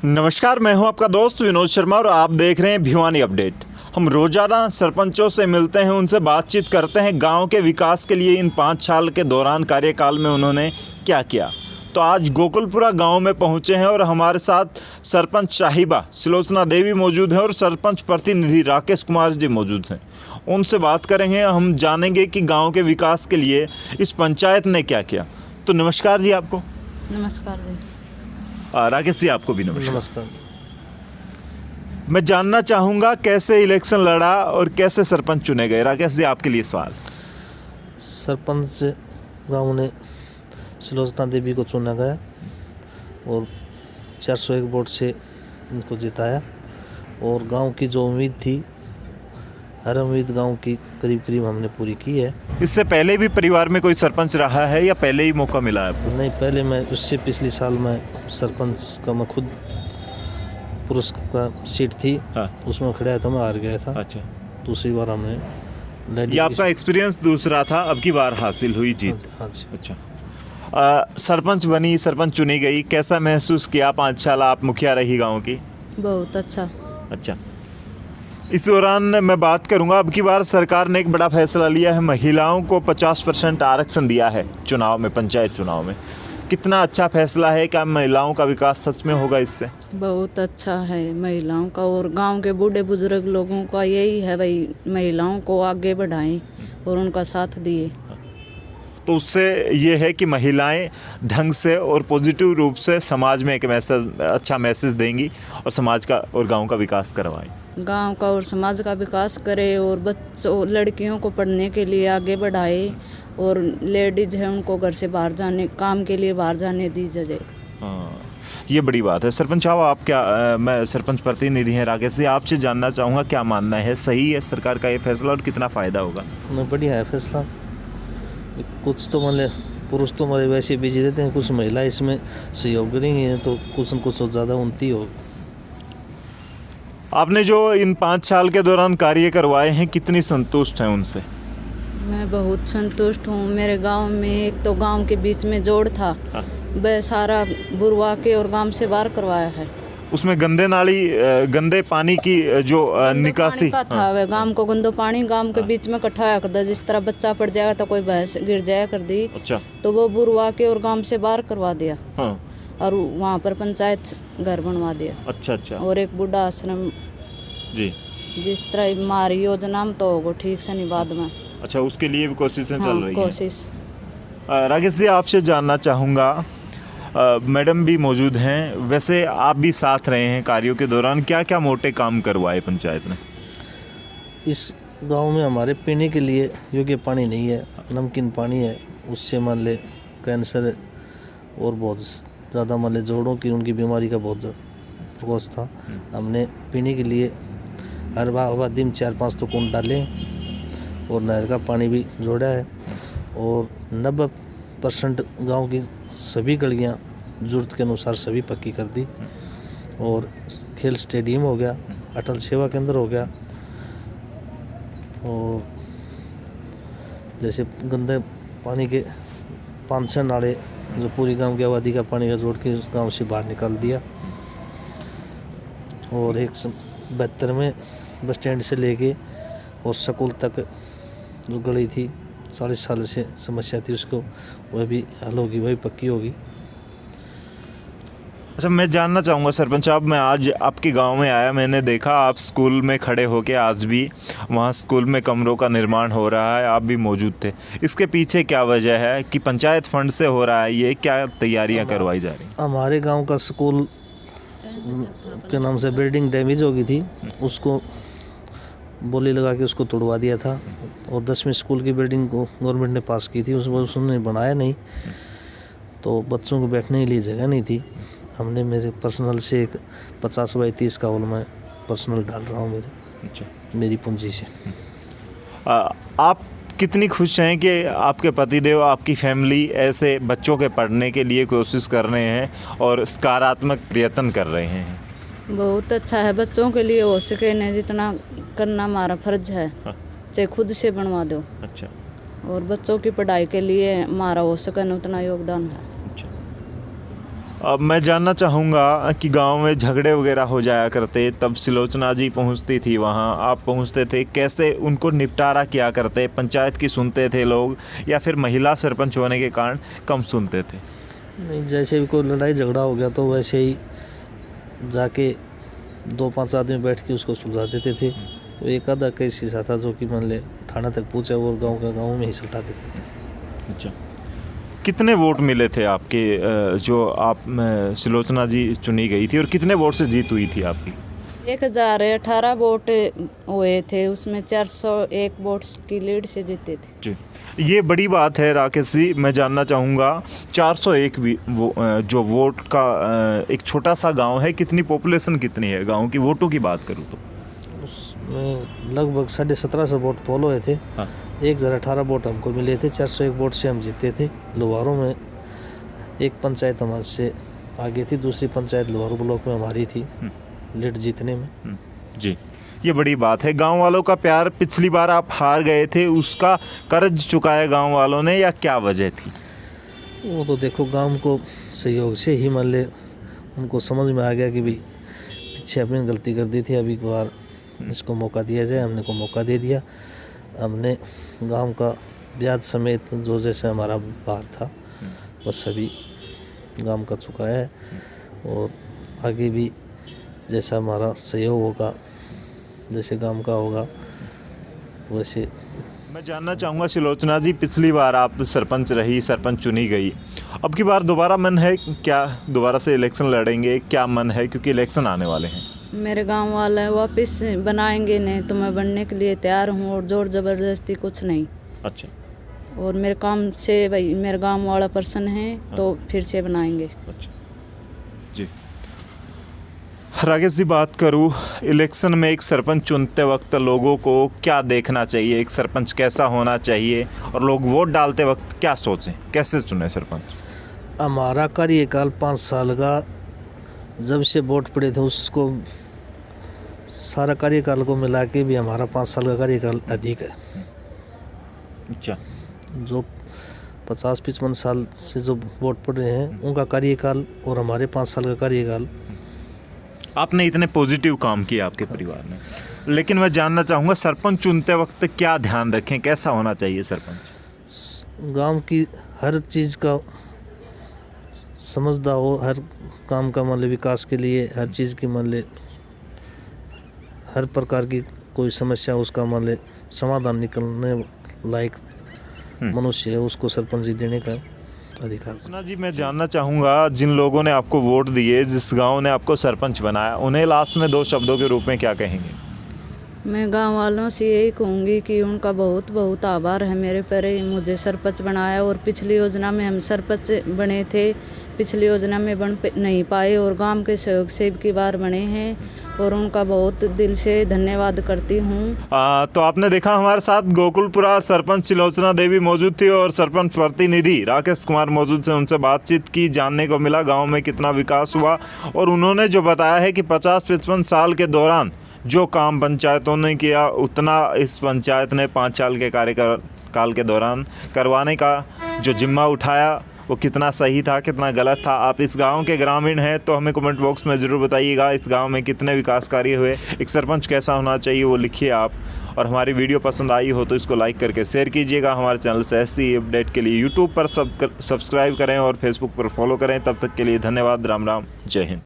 नमस्कार, मैं हूं आपका दोस्त विनोद शर्मा और आप देख रहे हैं भिवानी अपडेट। हम रोजाना सरपंचों से मिलते हैं, उनसे बातचीत करते हैं गांव के विकास के लिए इन 5 साल के दौरान कार्यकाल में उन्होंने क्या किया। तो आज गोकुलपुरा गांव में पहुंचे हैं और हमारे साथ सरपंच साहिबा सुलोचना देवी मौजूद हैं और सरपंच प्रतिनिधि राकेश कुमार जी मौजूद हैं। उनसे बात करेंगे, हम जानेंगे कि गाँव के विकास के लिए इस पंचायत ने क्या किया। तो नमस्कार जी आपको। नमस्कार जी। राकेश जी आपको भी नमस्कार। मैं जानना चाहूँगा कैसे इलेक्शन लड़ा और कैसे सरपंच चुने गए। राकेश जी आपके लिए सवाल। सरपंच गांव ने सुलोचना देवी को चुना गया और 401 वोट से इनको जिताया और गांव की जो उम्मीद थी, हर उम्मीद गांव की करीब करीब हमने पूरी की है। इससे पहले भी परिवार में कोई सरपंच रहा है या पहले ही मौका मिला है आपको? नहीं, पहले मैं उससे पिछले साल मैं सरपंच का मैं खुद पुरुष का सीट थी। हाँ। उसमें खड़ा था, मैं हार गया था। अच्छा, दूसरी बार हमने ये आपका एक्सपीरियंस दूसरा था, अब की बार हासिल हुई जीत। हाँ जी। अच्छा, सरपंच बनी, सरपंच चुनी गई, कैसा महसूस किया? 5 साल आप मुखिया रही गाँव की। बहुत अच्छा। अच्छा, इस दौरान मैं बात करूंगा, अब की बार सरकार ने एक बड़ा फैसला लिया है, महिलाओं को 50% आरक्षण दिया है चुनाव में, पंचायत चुनाव में। कितना अच्छा फैसला है, क्या महिलाओं का विकास सच में होगा इससे? बहुत अच्छा है महिलाओं का, और गांव के बूढ़े बुजुर्ग लोगों का यही है भाई, महिलाओं को आगे बढ़ाएं और उनका साथ दिए। तो उससे ये है कि महिलाएं ढंग से और पॉजिटिव रूप से समाज में एक अच्छा मैसेज देंगी और समाज का और गांव का विकास करवाएं। गांव का और समाज का विकास करे और बच्चों लड़कियों को पढ़ने के लिए आगे बढ़ाए और लेडीज है उनको घर से बाहर जाने, काम के लिए बाहर जाने दी जाए। हाँ, ये बड़ी बात है। सरपंच साहब आप क्या, मैं सरपंच प्रतिनिधि हैं राकेश जी, आपसे जानना चाहूँगा क्या मानना है, सही है सरकार का ये फैसला और कितना फ़ायदा होगा? बढ़िया है फैसला। कुछ तो मान ले पुरुष तो हमारे वैसे बिजी रहते हैं, कुछ महिला इसमें सहयोग करेंगी तो कुछ न कुछ ज़्यादा उन्नति होगी। आपने जो इन 5 साल के दौरान कार्य करवाए हैं, कितनी संतुष्ट हैं उनसे? मैं बहुत संतुष्ट हूँ। मेरे गांव में एक तो गांव के बीच में जोड़ था, वह सारा बुरवा के और गांव से बाहर करवाया है। उसमें गंदे नाली, गंदे पानी की जो निकासी का था, वह गांव को गंदो पानी गांव के बीच में इकट्ठा कर दिया। जिस तरह बच्चा पड़ जाएगा तो कोई भैंस गिर जाया कर दी। अच्छा, तो वो बुरवा के और गांव से बाहर करवा दिया। हाँ। और वहाँ पर पंचायत घर बनवा दिया। अच्छा अच्छा। और एक बुढ़ा आश्रम जी, जिस तरह हमारी योजना में तो होगा ठीक से नहीं बाद में। अच्छा, उसके लिए भी कोशिशें चल रही हैं। कोशिश। राकेश जी आपसे जानना चाहूँगा, मैडम भी मौजूद हैं, वैसे आप भी साथ रहे हैं कार्यों के दौरान, क्या क्या मोटे काम करवाए पंचायत ने? इस गांव में हमारे पीने के लिए योग्य पानी नहीं है, नमकीन पानी है। उससे मान ले कैंसर और बहुत ज़्यादा मान ले जोड़ों की उनकी बीमारी का बहुत प्रकोप था। हमने पीने के लिए हर बार दिन 4-5 तो कुंड डाले और नहर का पानी भी जोड़ा है और 90% गांव की सभी गलियां ज़रूरत के अनुसार सभी पक्की कर दी और खेल स्टेडियम हो गया, अटल सेवा केंद्र हो गया और जैसे गंदे पानी के 500 नाले जो पूरी गांव की आबादी का पानी का जोड़ के गांव से बाहर निकाल दिया और 172 में बस स्टैंड से लेके और स्कूल तक जो गली थी 40 साल से समस्या थी उसको वह भी हल होगी, वही पक्की होगी। अच्छा, मैं जानना चाहूँगा सरपंच साहब, मैं आज आपके गांव में आया, मैंने देखा आप स्कूल में खड़े होके, आज भी वहाँ स्कूल में कमरों का निर्माण हो रहा है, आप भी मौजूद थे। इसके पीछे क्या वजह है कि पंचायत फंड से हो रहा है, ये क्या तैयारियाँ करवाई जा रही? हमारे गांव का स्कूल के नाम से बिल्डिंग डैमेज हो गई थी, उसको बोली लगा के उसको तोड़वा दिया था और 10वीं स्कूल की बिल्डिंग को गवर्नमेंट ने पास की थी, उसने बनाया नहीं तो बच्चों को बैठने के लिए जगह नहीं थी। हमने मेरे पर्सनल से एक 50 बाई 30 का हॉल में पर्सनल डाल रहा हूँ मेरे। अच्छा, मेरी पूंजी से। आप कितनी खुश हैं कि आपके पतिदेव, आपकी फैमिली ऐसे बच्चों के पढ़ने के लिए कोशिश कर रहे हैं और सकारात्मक प्रयत्न कर रहे हैं? बहुत अच्छा है, बच्चों के लिए हो सके न जितना करना हमारा फर्ज है। हाँ। चाहे खुद से बनवा दो। अच्छा, और बच्चों की पढ़ाई के लिए हमारा हो सके न उतना योगदान है। अच्छा। अब मैं जानना चाहूँगा कि गांव में झगड़े वगैरह हो जाया करते, तब सुलोचना जी पहुंचती थी वहां, आप पहुंचते थे, कैसे उनको निपटारा किया करते? पंचायत की सुनते थे लोग या फिर महिला सरपंच होने के कारण कम सुनते थे? नहीं, जैसे भी कोई लड़ाई झगड़ा हो गया तो वैसे ही जाके 2-5 आदमी बैठ के उसको सुलझा देते थे। तो एक आधा केस ऐसा था जो कि मान ले थाना तक पहुँचा और गाँव में ही सल्टा देते थे। अच्छा, कितने वोट मिले थे आपके जो आप सुलोचना जी चुनी गई थी, और कितने वोट से जीत हुई थी आपकी? 1018 वोट हुए थे, उसमें 401 वोट की लीड से जीते थे। जी, ये बड़ी बात है राकेश जी। मैं जानना चाहूँगा 401 जो वोट का एक छोटा सा गांव है, कितनी पॉपुलेशन कितनी है गांव की? वोटों की बात करूँ तो उसमें लगभग 1750 वोट पोल हुए थे। हाँ। 1018 वोट हमको मिले थे, 401 वोट से हम जीते थे। लोहारों में एक पंचायत हमारे से आगे थी, दूसरी पंचायत लोहारू ब्लॉक में हमारी थी लीड जीतने में। जी, ये बड़ी बात है। गांव वालों का प्यार, पिछली बार आप हार गए थे, उसका कर्ज चुकाया गांव वालों ने या क्या वजह थी? वो तो देखो गांव को सहयोग से ही मान ले उनको समझ में आ गया कि भाई पीछे अपनी गलती कर दी थी, अभी एक बार इसको मौका दिया जाए। हमने को मौका दे दिया। हमने गांव का ब्याज समेत जो जैसे हमारा भार था बस अभी गांव का चुकाया है, और आगे भी जैसा हमारा सहयोग होगा, जैसे गांव का होगा वैसे। मैं जानना चाहूँगा सुलोचना जी, पिछली बार आप सरपंच रही, सरपंच चुनी गई, अब की बार दोबारा मन है क्या? दोबारा से इलेक्शन लड़ेंगे, क्या मन है? क्योंकि इलेक्शन आने वाले हैं। मेरे गांव वाले वापस बनाएंगे नहीं तो मैं बनने के लिए तैयार हूँ, और जोर ज़बरदस्ती कुछ नहीं। अच्छा, और मेरे काम से भाई मेरे गांव वाला पर्सन है तो फिर से बनाएंगे। अच्छा जी। राकेश जी, बात करूँ इलेक्शन में एक सरपंच चुनते वक्त लोगों को क्या देखना चाहिए? एक सरपंच कैसा होना चाहिए, और लोग वोट डालते वक्त क्या सोचें, कैसे चुने सरपंच? हमारा कार्यकाल 5 साल का, जब से वोट पड़े थे उसको सारा कार्यकाल को मिला के भी हमारा 5 साल का कार्यकाल अधिक है। अच्छा, जो 50-55 साल से जो वोट पड़ रहे हैं उनका कार्यकाल और हमारे 5 साल का कार्यकाल। आपने इतने पॉजिटिव काम किए आपके परिवार में, लेकिन मैं जानना चाहूँगा सरपंच चुनते वक्त क्या ध्यान रखें, कैसा होना चाहिए सरपंच? गांव की हर चीज़ का समझदा हो, हर काम का मान ले विकास के लिए, हर चीज़ की मान ले हर प्रकार की कोई समस्या उसका मान ले समाधान निकलने लायक मनुष्य है, उसको सरपंच जी देने का अधिकार। सुना जी, मैं जानना चाहूँगा जिन लोगों ने आपको वोट दिए, जिस गांव ने आपको सरपंच बनाया, उन्हें लास्ट में 2 शब्दों के रूप में क्या कहेंगे? मैं गांव वालों से यही कहूँगी कि उनका बहुत बहुत आभार है मेरे पर, मुझे सरपंच बनाया। और पिछली योजना में हम सरपंच बने थे, पिछली योजना में बन नहीं पाए, और गांव के सहयोग से की बार बने हैं, और उनका बहुत दिल से धन्यवाद करती हूँ। तो आपने देखा हमारे साथ गोकुलपुरा सरपंच सुलोचना देवी मौजूद थी और सरपंच प्रतिनिधि राकेश कुमार मौजूद थे। उनसे बातचीत की, जानने को मिला गाँव में कितना विकास हुआ, और उन्होंने जो बताया है कि 50-55 साल के दौरान जो काम पंचायतों ने किया उतना इस पंचायत ने 5 साल के कार्यकाल के दौरान करवाने का जो जिम्मा उठाया वो कितना सही था, कितना गलत था। आप इस गांव के ग्रामीण हैं तो हमें कमेंट बॉक्स में ज़रूर बताइएगा इस गांव में कितने विकास कार्य हुए, एक सरपंच कैसा होना चाहिए वो लिखिए आप। और हमारी वीडियो पसंद आई हो तो इसको लाइक करके शेयर कीजिएगा। हमारे चैनल से ऐसी अपडेट के लिए यूट्यूब पर सब्सक्राइब करें और फेसबुक पर फॉलो करें। तब तक के लिए धन्यवाद। राम राम, जय हिंद।